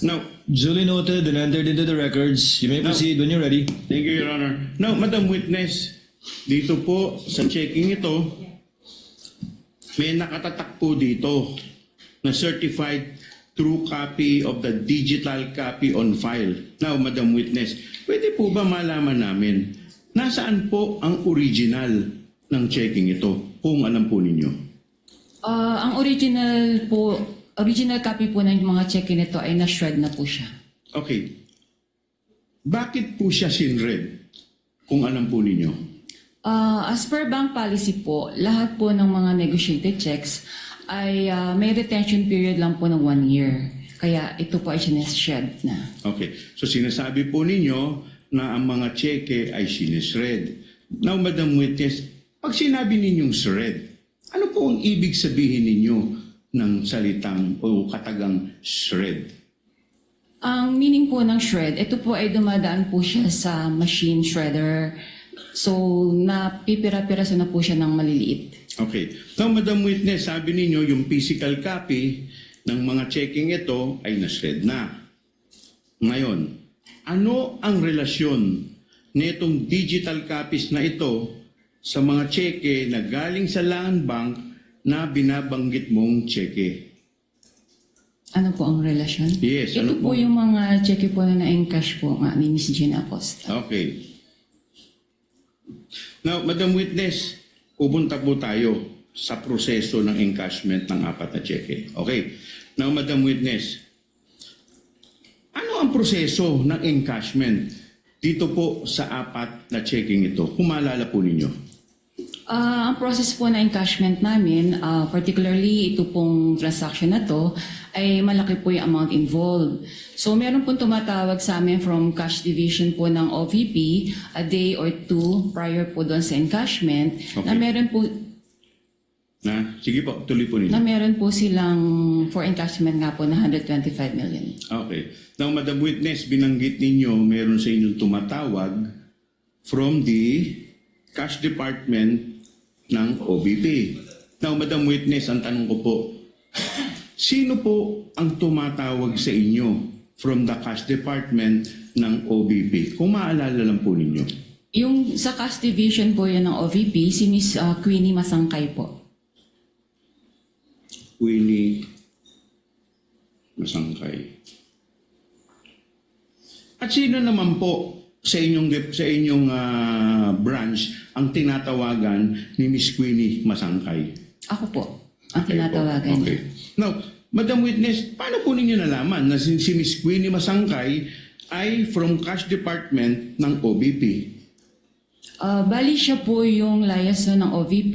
Now, Duly noted and entered into the records. You may No. proceed when you're ready. thank you, Your Honor. Now, Madam Witness, dito po sa checking ito, may nakatatak po dito na certified true copy of the digital copy on file. Now, Madam Witness, pwede po ba malaman namin nasaan po ang original ng checking ito kung alam po ninyo? Ang original copy po ng mga check-in nito ay na-shred na po siya. Okay. Bakit po siya sinred kung alam po ninyo? As per bank policy po, lahat po ng mga negotiated checks ay may retention period lang po ng 1 year. Kaya ito po ay sineshred na. Okay. So sinasabi po ninyo na ang mga cheque ay sinisred. Now, Madam Witness, pag sinabi ninyong shred, ano po ang ibig sabihin ninyo ng salitang o katagang shred? Ang meaning po ng shred, ito po ay dumadaan po siya sa machine shredder. So, napipira-piraso na po siya ng maliliit. Okay. Now, Madam Witness, sabi ninyo yung physical copy ng mga checking ito ay na-shred na. Ngayon, ano ang relasyon nitong digital copies na ito sa mga cheque na galing sa land bank na binabanggit mong cheque? Ano po ang relasyon? Yes, Ito ano po po? yung mga cheque po na na-encash po nga ni Miss Gina Acosta. Okay. Now, Madam Witness, pupunta po tayo sa proseso ng encashment ng 4 na cheque. Okay. Now, Madam Witness, ano ang proseso ng encashment dito po sa 4 na checking ito? Kung maalala po ninyo. Ang process po na encashment namin, particularly ito pong transaction na to, ay malaki po yung amount involved. So meron pong tumatawag sa amin from cash division po ng OVP a day or 2 prior po doon sa encashment na Okay. meron po Sige po, tuloy po ninyo. na meron po silang for encashment nga po na 125 million. Okay. Now, Madam Witness, binanggit ninyo meron sa inyong tumatawag from the cash department ng OVP. Now, Madam Witness, ang tanong ko po, sino po ang tumatawag sa inyo from the cash department ng OVP? Kung maalala lang po ninyo. Yung sa cash division po yan ng OVP, si Miss Queenie Masangkay po. Winnie Masangkay. At sino naman po sa inyong branch ang tinatawagan ni Miss Queenie Masangkay? Ako po ang Okay po. tinatawagan. Okay. Now, Madam Witness, paano po ninyo nalaman na si Miss Queenie Masangkay ay from cash department ng OVP? Bali siya po yung liaison ng OVP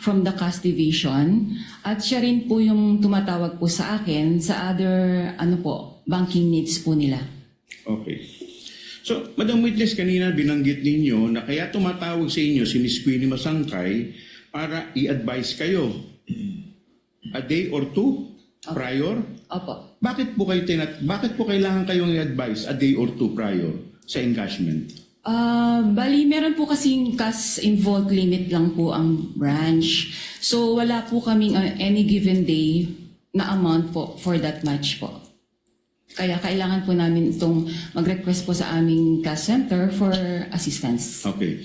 from the cash division at siya rin po yung tumatawag po sa akin sa other banking needs po nila. Okay. So, Madam Witness, kanina binanggit ninyo na kaya tumatawag sa inyo si Miss Queenie Masangkay para i-advise kayo a day or 2 prior? Opo. Bakit po kailangan kayong i-advise a day or 2 prior sa encashment? Bali, meron po kasing cash involved limit lang po ang branch. So, wala po kaming any given day na amount po for that much po. Kaya kailangan po namin itong mag-request po sa aming cash center for assistance. Okay.